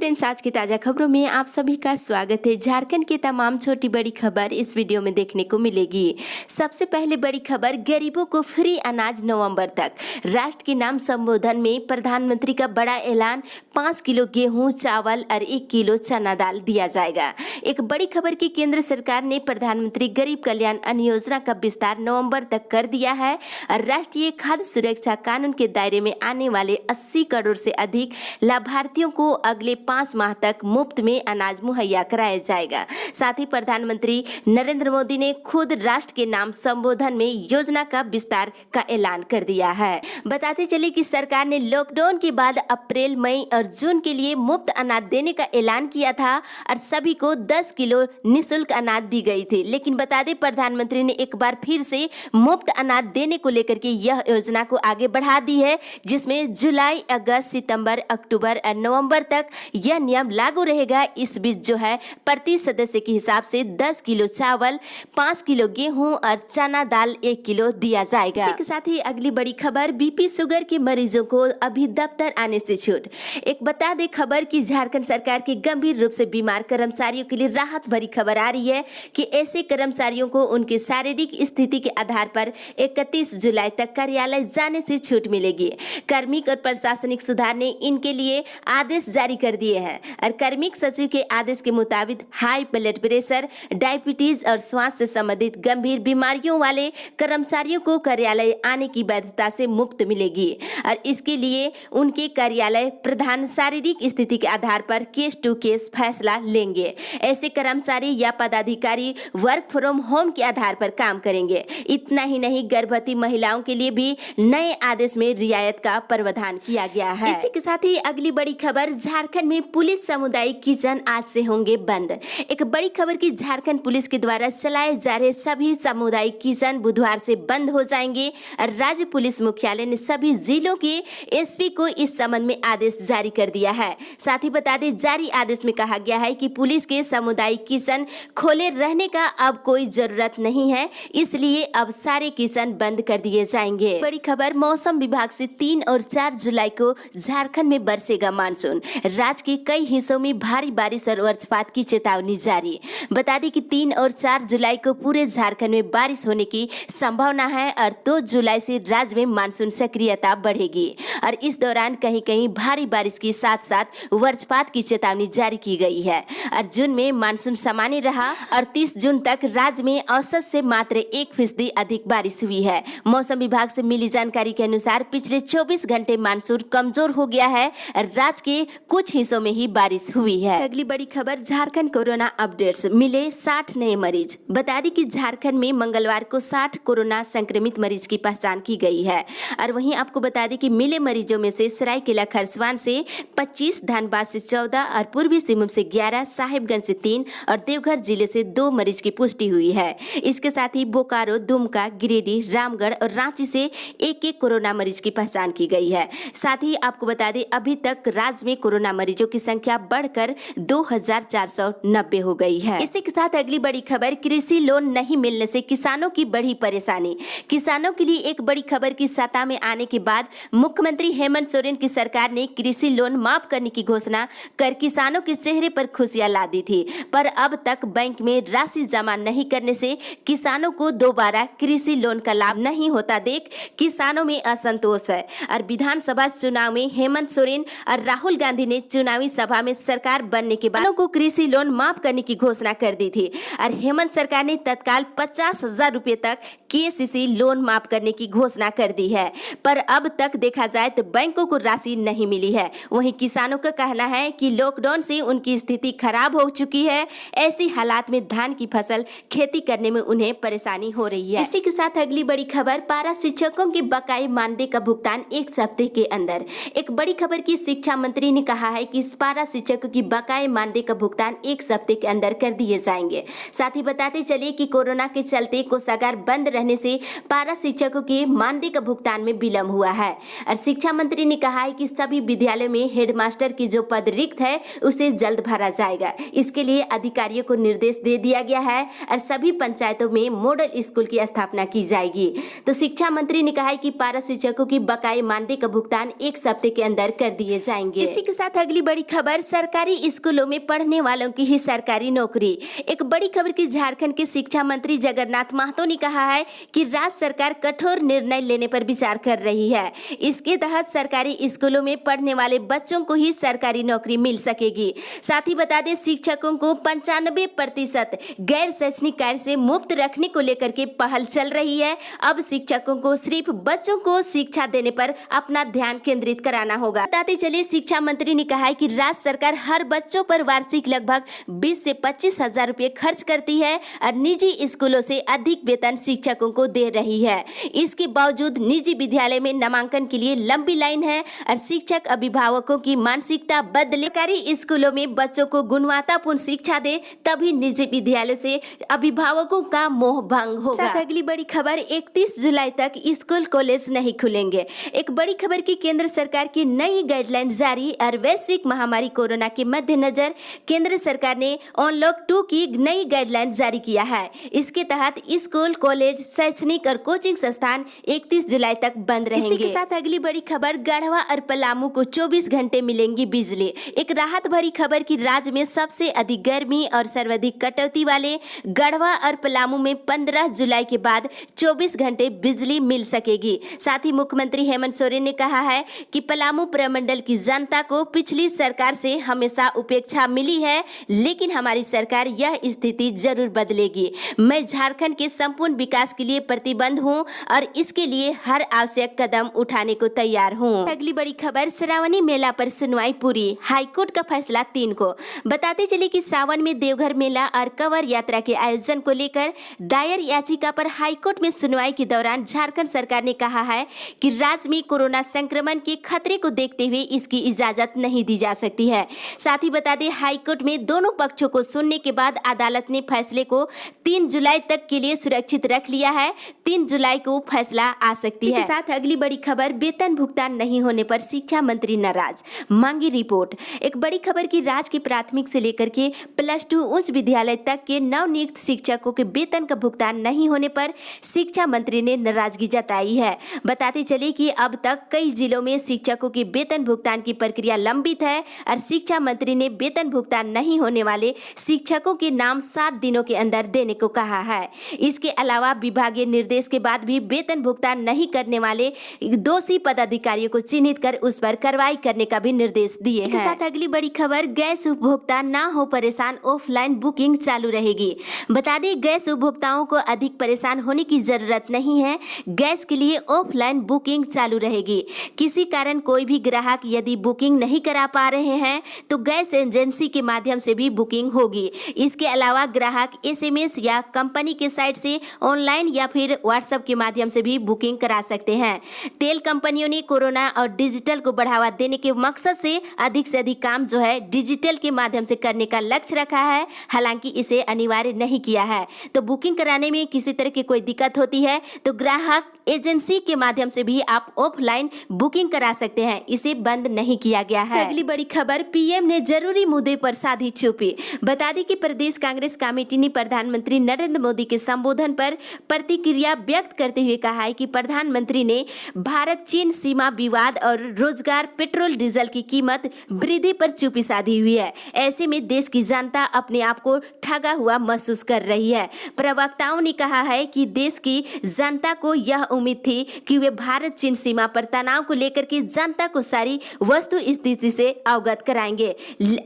Friends, आज की ताज़ा खबरों में आप सभी का स्वागत है। झारखंड की तमाम छोटी बड़ी खबर इस वीडियो में देखने को मिलेगी। सबसे पहले बड़ी खबर, गरीबों को फ्री अनाज नवंबर तक। राष्ट्र के नाम संबोधन में प्रधानमंत्री का बड़ा ऐलान, 5 किलो गेहूं चावल और 1 किलो चना दाल दिया जाएगा। एक बड़ी खबर की केंद्र सरकार ने प्रधानमंत्री गरीब कल्याण अन्न योजना का विस्तार नवंबर तक कर दिया है और राष्ट्रीय खाद्य सुरक्षा कानून के दायरे में आने वाले 80 करोड़ से अधिक लाभार्थियों को अगले 5 माह तक मुफ्त में अनाज मुहैया कराया जाएगा। साथ ही प्रधानमंत्री नरेंद्र मोदी ने खुद राष्ट्र के नाम संबोधन में योजना का विस्तार का ऐलान कर दिया है। बताते चले कि सरकार ने लॉकडाउन के बाद अप्रैल, मई और जून के लिए मुफ्त अनाज देने का ऐलान किया था और सभी को 10 किलो निःशुल्क अनाज दी गई थी। लेकिन बता दें, प्रधानमंत्री ने एक बार फिर से मुफ्त अनाज देने को लेकर के यह योजना को आगे बढ़ा दी है, जिसमें जुलाई, अगस्त, सितंबर, अक्टूबर और नवंबर तक यह नियम लागू रहेगा। इस बीच जो है प्रति सदस्य के हिसाब से 10 किलो चावल, 5 किलो गेहूं और चना दाल 1 किलो दिया जाएगा। इसी के साथ ही अगली बड़ी खबर, बीपी शुगर के मरीजों को अभी दफ्तर आने से छूट। एक बता दें खबर की झारखंड सरकार के गंभीर रूप से बीमार कर्मचारियों के लिए राहत भरी खबर आ रही है कि ऐसे कर्मचारियों को उनके शारीरिक स्थिति के आधार पर 31 जुलाई तक कार्यालय जाने से छूट मिलेगी। कार्मिक और प्रशासनिक सुधार ने इनके लिए आदेश जारी कर दिए हैं और कार्मिक सचिव के आदेश के मुताबिक हाई ब्लड प्रेशर, डायबिटीज और श्वास से संबंधित गंभीर बीमारियों वाले कर्मचारियों को कार्यालय आने की वैधता से मुफ्त मिलेगी और इसके लिए उनके कार्यालय प्रधान शारीरिक स्थिति के आधार पर केस टू केस फैसला लेंगे। ऐसे कर्मचारी या पदाधिकारी वर्क फ्रॉम होम के आधार पर काम करेंगे। इतना ही नहीं, गर्भवती महिलाओं के लिए भी नए आदेश में रियायत का प्रावधान किया गया है। इसी के साथ ही अगली बड़ी खबर, झारखंड में पुलिस सामुदायिक किचन आज से होंगे बंद। एक बड़ी खबर की झारखंड पुलिस के द्वारा चलाए जा रहे सभी सामुदायिक किचन बुधवार से बंद हो जाएंगे और राज्य पुलिस मुख्यालय ने सभी जिलों के एसपी को इस संबंध में आदेश जारी कर दिया है। साथ ही बता दें, जारी आदेश में कहा गया है कि पुलिस के सामुदायिक किचन खोले रहने का अब कोई जरूरत नहीं है, इसलिए अब सारे किचन बंद कर दिए जाएंगे। बड़ी खबर, मौसम विभाग से 3 और 4 जुलाई को झारखंड में बरसेगा मानसून। राज्य के कई हिस्सों में भारी बारिश और वज्रपात की चेतावनी जारी। बता दें कि 3 और 4 जुलाई को पूरे झारखंड में बारिश होने की संभावना है और 2 जुलाई से राज्य में मानसून सक्रियता बढ़ेगी और इस दौरान कहीं कहीं भारी बारिश के साथ साथ वज्रपात की चेतावनी जारी की गई है। और जून में मानसून सामान्य रहा और 30 जून तक राज्य में औसत से मात्र 1% अधिक बारिश हुई है। मौसम विभाग से मिली जानकारी के अनुसार पिछले 24 घंटे मानसून कमजोर हो गया है और राज्य के कुछ हिस्सों में ही बारिश हुई है। अगली बड़ी खबर, झारखंड कोरोना अपडेट्स, मिले 60 नए मरीज। बता दें कि झारखंड में मंगलवार को 60 कोरोना संक्रमित मरीज की पहचान की गई है और वहीं आपको बता दें कि मिले मरीजों में से सरायकेला खरसवान से 25, धनबाद से 14 और पूर्वी सिंहभूम से 11, साहिबगंज से 3 और देवघर जिले से 2 मरीज की पुष्टि हुई है। इसके साथ ही बोकारो, दुमका, गिरिडीह, रामगढ़ और रांची से एक कोरोना मरीज की पहचान की गई है। साथ ही आपको बता दें, अभी तक राज्य में कोरोना मरीजों की संख्या बढ़कर 2490 हो गई है। इसी के साथ अगली बड़ी खबर, कृषि लोन नहीं मिलने से किसानों की बढ़ी परेशानी। किसानों के लिए एक बड़ी खबर की सत्ता में आने के बाद मुख्यमंत्री हेमंत सोरेन की सरकार ने कृषि लोन माफ करने की घोषणा कर किसानों के चेहरे पर खुशियां ला दी थी, पर अब तक बैंक में राशि जमा नहीं करने से किसानों को दोबारा कृषि लोन का लाभ नहीं होता देख किसानों में असंतोष है। और विधानसभा चुनाव में हेमंत सोरेन और राहुल गांधी ने चुनावी सभा में सरकार बनने के बाद को कृषि लोन माफ करने की घोषणा कर दी थी और हेमंत सरकार ने तत्काल 50,000 रुपए तक केसीसी लोन माफ करने की घोषणा कर दी है, पर अब तक देखा जाए तो बैंकों को राशि नहीं मिली है। वहीं किसानों का कहना है कि लॉकडाउन से उनकी स्थिति खराब हो चुकी है। ऐसी हालात में धान की फसल खेती करने में उन्हें परेशानी हो रही है। इसी के साथ अगली बड़ी खबर, पारा शिक्षकों के बकाये मानदेय का भुगतान 1 सप्ताह के अंदर। एक बड़ी खबर की शिक्षा मंत्री ने कहा है कि पारा शिक्षकों की बकाये मानदेय का भुगतान 1 सप्ताह के अंदर कर दिए जाएंगे। साथ ही बताते चले कि कोरोना के चलते कोषागार बंद रहने से पारा शिक्षकों के मानदेय का भुगतान में विलम्ब हुआ है और शिक्षा मंत्री ने कहा है कि सभी विद्यालयों में हेडमास्टर की जो पद रिक्त है उसे जल्द भरा जाएगा। इसके लिए अधिकारियों को निर्देश दे दिया गया है और सभी पंचायतों में मॉडल स्कूल की स्थापना की जाएगी। तो शिक्षा मंत्री ने कहा है कि पारा शिक्षकों की बकाये मानदेय का भुगतान 1 सप्ताह के अंदर कर दिए जाएंगे। इसी के साथ अगली बड़ी बड़ी खबर, सरकारी स्कूलों में पढ़ने वालों की ही सरकारी नौकरी। एक बड़ी खबर की झारखंड के शिक्षा मंत्री जगन्नाथ महतो ने कहा है कि राज्य सरकार कठोर निर्णय लेने पर विचार कर रही है। इसके तहत सरकारी स्कूलों में पढ़ने वाले बच्चों को ही सरकारी नौकरी मिल सकेगी। साथ ही बता दें, शिक्षकों को 95% गैर शैक्षणिक कार्य से मुक्त रखने को लेकर के पहल चल रही है। अब शिक्षकों को सिर्फ बच्चों को शिक्षा देने पर अपना ध्यान केंद्रित कराना होगा। बताते चले, शिक्षा मंत्री ने कहा है कि राज्य सरकार हर बच्चों पर वार्षिक लगभग 20 से 25 हजार रुपये खर्च करती है और निजी स्कूलों से अधिक वेतन शिक्षकों को दे रही है। इसके बावजूद निजी विद्यालय में नामांकन के लिए लंबी लाइन है और शिक्षक अभिभावकों की मानसिकता बदले। सरकारी स्कूलों में बच्चों को गुणवत्तापूर्ण शिक्षा दे, तभी निजी विद्यालयों से अभिभावकों का मोह भंग होगा। अगली बड़ी खबर, 31 जुलाई तक स्कूल कॉलेज नहीं खुलेंगे। एक बड़ी खबर की केंद्र सरकार की नई गाइडलाइन जारी और वैश्विक महामारी कोरोना के मद्देनजर केंद्र सरकार ने अनलॉक 2 की नई गाइडलाइन जारी किया है। इसके तहत स्कूल, कॉलेज, शैक्षणिक और कोचिंग संस्थान 31 जुलाई तक बंद रहेंगे। इसी के साथ अगली बड़ी खबर, गढ़वा और पलामू को 24 घंटे मिलेंगी बिजली। एक राहत भरी खबर की राज्य में सबसे अधिक गर्मी और सर्वाधिक कटौती वाले गढ़वा और पलामू में 15 जुलाई के बाद 24 घंटे बिजली मिल सकेगी। साथ ही मुख्यमंत्री हेमंत सोरेन ने कहा है कि पलामू प्रमंडल की जनता को पिछली सरकार से हमेशा उपेक्षा मिली है, लेकिन हमारी सरकार यह स्थिति जरूर बदलेगी। मैं झारखंड के संपूर्ण विकास के लिए प्रतिबद्ध हूं और इसके लिए हर आवश्यक कदम उठाने को तैयार हूं। अगली बड़ी खबर, श्रावणी मेला पर सुनवाई पूरी, हाईकोर्ट का फैसला 3 को। बताते चले कि सावन में देवघर मेला और कंवर यात्रा के आयोजन को लेकर दायर याचिका पर हाईकोर्ट में सुनवाई के दौरान झारखंड सरकार ने कहा है कि राज्य में कोरोना संक्रमण के खतरे को देखते हुए इसकी इजाजत नहीं दी जा सकती है। साथ ही बता दें, हाईकोर्ट में दोनों पक्षों को सुनने के बाद अदालत ने फैसले को 3 जुलाई तक के लिए सुरक्षित रख लिया है। 3 जुलाई को फैसला आ सकती है। साथ अगली बड़ी खबर, वेतन भुगतान नहीं होने पर शिक्षा मंत्री नाराज, मांगी रिपोर्ट। एक बड़ी खबर की राज्य के प्राथमिक से लेकर के +2 उच्च विद्यालय तक के नवनियुक्त शिक्षकों के वेतन का भुगतान नहीं होने पर शिक्षा मंत्री ने नाराजगी जताई है। बताते चले कि अब तक कई जिलों में शिक्षकों के वेतन भुगतान की प्रक्रिया लंबित है और शिक्षा मंत्री ने वेतन भुगतान नहीं होने वाले शिक्षकों के नाम 7 दिनों के अंदर देने को कहा है। इसके अलावा विभागीय निर्देश के बाद भी वेतन भुगतान नहीं करने वाले दोषी पदाधिकारियों को चिन्हित कर उस पर कार्रवाई करने का भी निर्देश दिए हैं। साथ अगली बड़ी खबर, गैस उपभोक्ता ना हो परेशान, ऑफलाइन बुकिंग चालू रहेगी। बता दें, गैस उपभोक्ताओं को अधिक परेशान होने की जरूरत नहीं है। गैस के लिए ऑफलाइन बुकिंग चालू रहेगी। किसी कारण कोई भी ग्राहक यदि बुकिंग नहीं करा पा रहे हैं तो गैस एजेंसी के माध्यम से भी बुकिंग होगी। इसके अलावा ग्राहक SMS या कंपनी के साइट से ऑनलाइन या फिर व्हाट्सएप के माध्यम से भी बुकिंग करा सकते हैं। तेल कंपनियों ने कोरोना और डिजिटल को बढ़ावा देने के मकसद से अधिक काम जो है डिजिटल के माध्यम से करने का लक्ष्य रखा है। हालांकि इसे अनिवार्य नहीं किया है। तो बुकिंग कराने में किसी तरह की कोई दिक्कत होती है तो ग्राहक एजेंसी के माध्यम से भी आप ऑफलाइन बुकिंग करा सकते हैं। इसे बंद नहीं किया गया है। अगली बड़ी खबर, PM ने जरूरी मुद्दे पर साधी चुप्पी। बता दें कि प्रदेश कांग्रेस कमेटी ने प्रधानमंत्री नरेंद्र मोदी के संबोधन पर प्रतिक्रिया व्यक्त करते हुए कहा है कि प्रधानमंत्री ने भारत चीन सीमा विवाद और रोजगार, पेट्रोल डीजल की कीमत वृद्धि पर चुप्पी साधी हुई है। ऐसे में देश की जनता अपने आप को ठगा हुआ महसूस कर रही है। प्रवक्ताओं ने कहा है कि देश की जनता को यह उम्मीद थी कि वे भारत चीन सीमा पर तनाव को लेकर के जनता को सारी वस्तु स्थिति से अवगत कराएंगे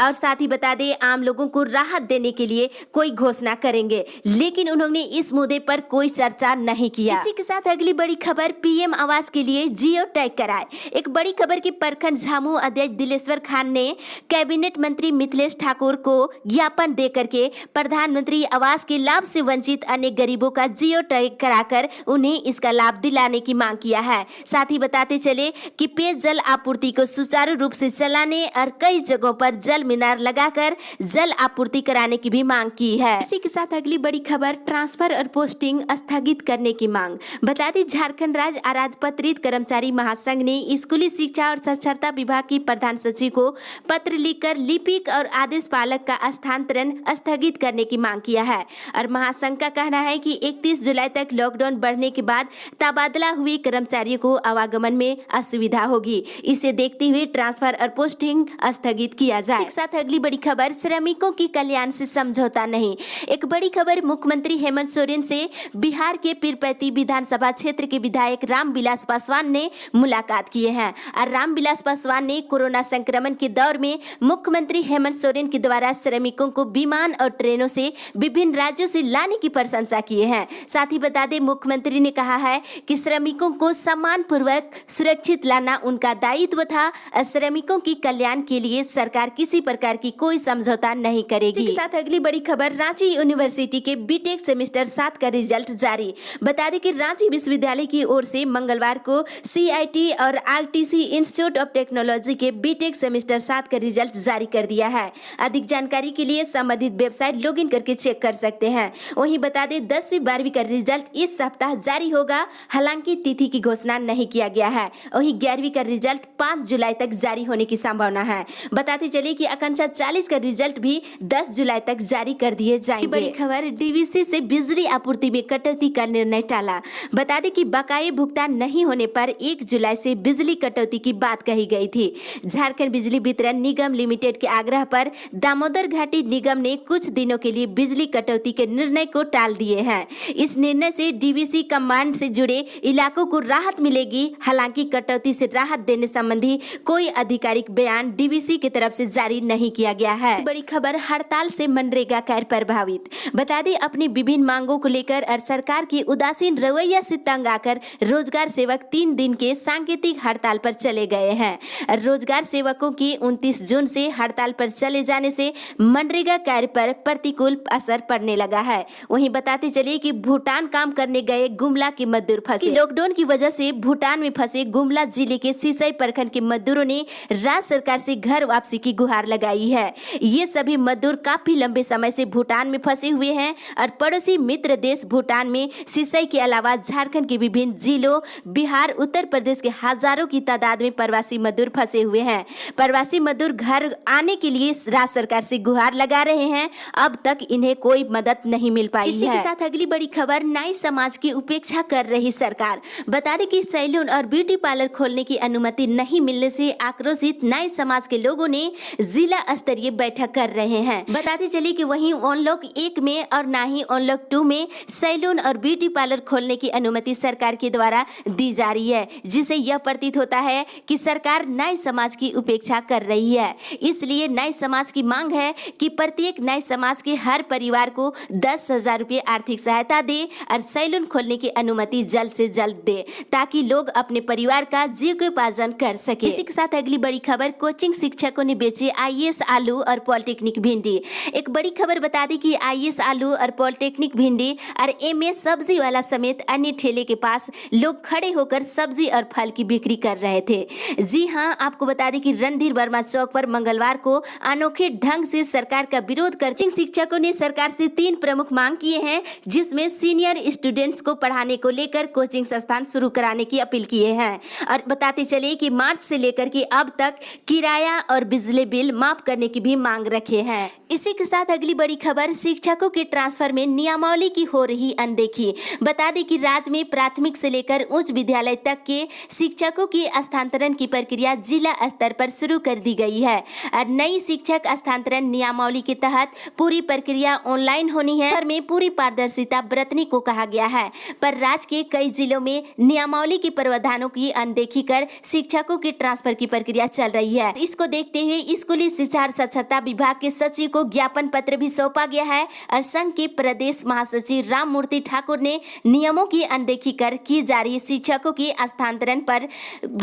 और साथ ही बता दें, आम लोगों को राहत देने के लिए कोई घोषणा करेंगे, लेकिन उन्होंने इस मुद्दे पर कोई चर्चा नहीं किया। इसी के साथ अगली बड़ी खबर, PM आवास के लिए जियो टैग कराए। एक बड़ी खबर की प्रखंड झामू अध्यक्ष दिलेश्वर खान ने कैबिनेट मंत्री मिथिलेश ठाकुर को ज्ञापन दे करके प्रधानमंत्री आवास के लाभ से वंचित अन्य गरीबों का जियो टैग कराकर उन्हें इसका लाभ दिलाने की मांग किया है। साथ ही बताते चले कि पेयजल आपूर्ति को सुचारू रूप से चलाने और कई जगहों पर जल मीनार लगाकर जल आपूर्ति कराने की भी मांग की है। इसी के साथ अगली बड़ी खबर, ट्रांसफर और पोस्टिंग स्थगित करने की मांग। बता दें, झारखंड राज्य अराजपत्रित कर्मचारी महासंघ ने स्कूली शिक्षा और साक्षरता विभाग की प्रधान सचिव को पत्र लिखकर लिपिक और आदेश पालक का स्थानांतरण स्थगित करने की मांग किया है और महासंघ का कहना है कि 31 जुलाई तक लॉकडाउन बढ़ने के बाद तबादला हुए कर्मचारियों को आवागमन में असुविधा होगी। इसे देखते हुए ट्रांसफर और पोस्टिंग स्थगित किया जाए। इसके साथ अगली बड़ी खबर, श्रमिकों के कल्याण से समझौता नहीं। एक बड़ी खबर, मुख्यमंत्री हेमंत सोरेन से बिहार के पीरपैंती विधानसभा क्षेत्र के विधायक रामविलास पासवान ने मुलाकात किए हैं और रामविलास पासवान ने कोरोना संक्रमण के दौर में मुख्यमंत्री हेमंत सोरेन के द्वारा श्रमिकों को विमान और ट्रेनों से विभिन्न राज्यों से लाने की प्रशंसा किए हैं। साथ ही बता दें, मुख्यमंत्री ने कहा है कि श्रमिकों को सम्मान पूर्वक सुरक्षित लाना उनका दायित्व था और श्रमिकों के कल्याण के लिए सरकार किसी प्रकार की कोई समझौता नहीं करेगी। इसके साथ अगली बड़ी खबर, रांची यूनिवर्सिटी के बीटेक सेमेस्टर 7 का रिजल्ट जारी। बता दें कि रांची विश्वविद्यालय की ओर से मंगलवार को CIT और RTC इंस्टीट्यूट ऑफ टेक्नोलॉजी के बीटेक सेमेस्टर 7 का रिजल्ट जारी कर दिया है। अधिक जानकारी के लिए संबंधित वेबसाइट लॉगिन करके चेक कर सकते हैं। वहीं बता दें 10वीं 12वीं का रिजल्ट इस सप्ताह जारी होगा, हालांकि तिथि की घोषणा नहीं किया गया है। वहीं 11वीं का रिजल्ट 5 जुलाई तक जारी होने की संभावना है। बताते चले कि आकांक्षा 40 का रिजल्ट भी 10 जुलाई तक जारी कर दिए जाएंगे। बड़ी खबर, DVC से बिजली आपूर्ति में कटौती का निर्णय टाला। बता दें कि बकाये भुगतान नहीं होने पर 1 जुलाई से बिजली कटौती की बात कही गई थी। झारखंड बिजली वितरण निगम लिमिटेड के आग्रह पर दामोदर घाटी निगम ने कुछ दिनों के लिए बिजली कटौती के निर्णय को टाल दिए हैं। इस निर्णय से DVC कमांड से जुड़े इलाकों को राहत मिलेगी। हालांकि कटौती से राहत देने संबंधी कोई आधिकारिक बयान DVC की तरफ से जारी नहीं किया गया है। बड़ी खबर, हड़ताल से मनरेगा कार्य प्रभावित। बता दें, अपनी विभिन्न मांगों को लेकर और सरकार की उदासीन रवैया से तंग आकर रोजगार सेवक 3 दिन के सांकेतिक हड़ताल पर चले गए हैं। रोजगार सेवकों की 29 जून से हड़ताल पर चले जाने से मनरेगा कार्य पर प्रतिकूल असर पड़ने लगा है। वहीं बताते चलिए कि भूटान काम करने गए गुमला के मजदूर फंसे। लॉकडाउन की वजह से भूटान में फंसे गुमला जिले के सिसई प्रखंड के मजदूरों ने राज्य सरकार से घर वापसी की गुहार लगाई है। ये सभी मजदूर काफी लंबे समय से भूटान में फंसे हुए हैं और पड़ोसी मित्र देश भूटान में सिसई के अलावा झारखंड के विभिन्न जिलों, बिहार, उत्तर प्रदेश के हजारों की तादाद में प्रवासी मजदूर फंसे हुए हैं। प्रवासी मजदूर घर आने के लिए राज्य सरकार से गुहार लगा रहे हैं। अब तक इन्हें कोई मदद नहीं मिल पाई है। इसी के साथ अगली बड़ी खबर, नाई समाज की उपेक्षा कर रही सरकार। बता दें कि सैलून और ब्यूटी पार्लर खोलने की अनुमति नहीं मिलने से आक्रोशित नाई समाज के लोगों ने जिला स्तरीय बैठक कर रहे हैं। बताते चलिए कि वहीं अनलॉक 1 में और ना ही अनलॉक 2 में सैलून और ब्यूटी पार्लर खोलने की अनुमति सरकार के द्वारा दी जा रही है, जिससे यह प्रतीत होता है कि सरकार नाई समाज की उपेक्षा कर रही है। इसलिए नाई समाज की मांग है कि प्रत्येक नाई समाज के हर परिवार को 10,000 रुपये आर्थिक सहायता दे और सैलून खोलने की अनुमति जल्द से जल्द दे, ताकि लोग अपने परिवार का जीविकोपार्जन कर सके। इसी के साथ अगली बड़ी खबर, कोचिंग शिक्षकों ने बेचे IAS आलू और पॉलिटेक्निक भिंडी। एक बड़ी खबर बता दी कि IAS आलू और पॉलिटेक्निक भिंडी और MS सब्जी वाला समेत अन्य ठेले के पास लोग खड़े होकर सब्जी और फल की बिक्री कर रहे थे। जी हाँ, आपको बता दें कि रणधीर वर्मा चौक पर मंगलवार को अनोखे ढंग से सरकार का विरोध कर कोचिंग शिक्षकों ने सरकार से 3 प्रमुख मांग किए हैं, जिसमें सीनियर स्टूडेंट्स को पढ़ाने को लेकर कोचिंग संस्थान शुरू कराने की अपील किए हैं। और बताते चले कि मार्च से लेकर के अब तक किराया और बिजली बिल माफ करने की भी मांग रखे हैं। इसी के साथ अगली बड़ी खबर, शिक्षकों के ट्रांसफर में नियमावली की हो रही अनदेखी। बता दें कि राज्य में प्राथमिक से लेकर उच्च विद्यालय तक के शिक्षकों की स्थानांतरण की प्रक्रिया जिला स्तर पर शुरू कर दी गई है और नई शिक्षक स्थानांतरण नियमावली के तहत पूरी प्रक्रिया ऑनलाइन होनी है और में पूरी पारदर्शिता बरतने को कहा गया है। पर राज्य के कई जिलों में नियमावली के प्रावधानों की अनदेखी कर शिक्षकों के ट्रांसफर की प्रक्रिया चल रही है। इसको देखते हुए स्कूली शिक्षा और स्वच्छता विभाग के सचिव को ज्ञापन पत्र भी सौंपा गया है और संघ के प्रदेश महासचिव राम मूर्ति ठाकुर ने नियमों की अनदेखी कर की जा रही शिक्षकों की स्थानांतरण पर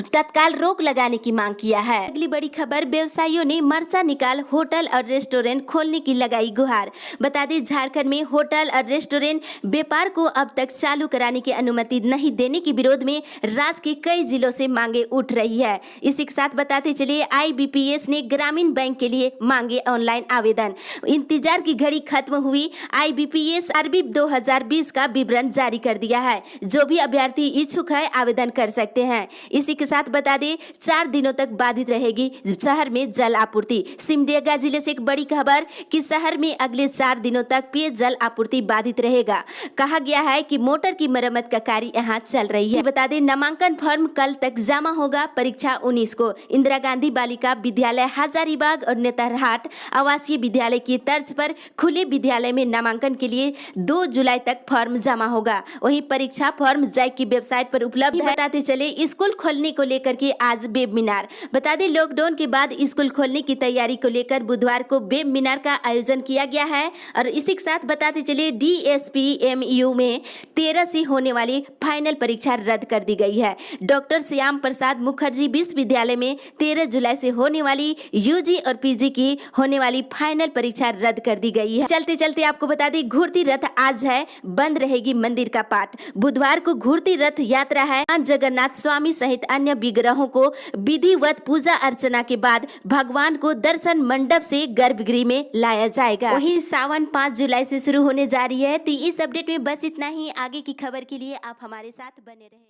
तत्काल रोक लगाने की मांग किया है। अगली बड़ी खबर, व्यवसायियों ने मर्चा निकाल होटल और रेस्टोरेंट खोलने की लगाई गुहार। बता दें, झारखंड में होटल और रेस्टोरेंट व्यापार को अब तक चालू कराने की अनुमति नहीं देने के विरोध में राज्य के कई जिलों से मांगे उठ रही है। इसी के साथ बताते चलिए, IBPS ने ग्रामीण बैंक के लिए मांगे ऑनलाइन आवेदन। इंतजार की घड़ी खत्म हुई। IBPS RBIP 2020 का विवरण जारी कर दिया है। जो भी अभ्यर्थी इच्छुक है आवेदन कर सकते हैं। इसी के साथ बता दें, 4 दिनों तक बाधित रहेगी शहर में जल आपूर्ति। सिमडेगा जिले से एक बड़ी खबर कि शहर में अगले 4 दिनों तक पेयजल आपूर्ति बाधित रहेगा। कहा गया है कि मोटर की मरम्मत का तैयारी यहाँ चल रही है। बता दें नामांकन फॉर्म कल तक जमा होगा। परीक्षा 19 को इंदिरा गांधी बालिका विद्यालय हजारीबाग और नेतरहाट आवासीय विद्यालय की तर्ज पर खुले विद्यालय में नामांकन के लिए 2 जुलाई तक फॉर्म जमा होगा। वहीं परीक्षा फॉर्म जैक की वेबसाइट पर उपलब्ध है। बताते चले स्कूल खोलने को लेकर के आज वेबिनार। बता दें लॉकडाउन के बाद स्कूल खोलने की तैयारी को लेकर बुधवार को वेबिनार का आयोजन किया गया है। और इसी के साथ बताते चले DSPMU में 13 से होने वाली फाइनल परीक्षा रद्द कर दी गई है। डॉक्टर श्याम प्रसाद मुखर्जी विश्वविद्यालय में 13 जुलाई से होने वाली UG और PG की होने वाली फाइनल परीक्षा रद्द कर दी गई है। चलते चलते आपको बता दें घूरती रथ आज है, बंद रहेगी मंदिर का पाट। बुधवार को घूरती रथ यात्रा है। जगन्नाथ स्वामी सहित अन्य विग्रहों को विधिवत पूजा अर्चना के बाद भगवान को दर्शन मंडप से गर्भगृह में लाया जाएगा। वहीं सावन 5 जुलाई से शुरू होने जा रही है। तो इस अपडेट में बस इतना ही। आगे की खबर के लिए आप हमारे साथ बने रहें।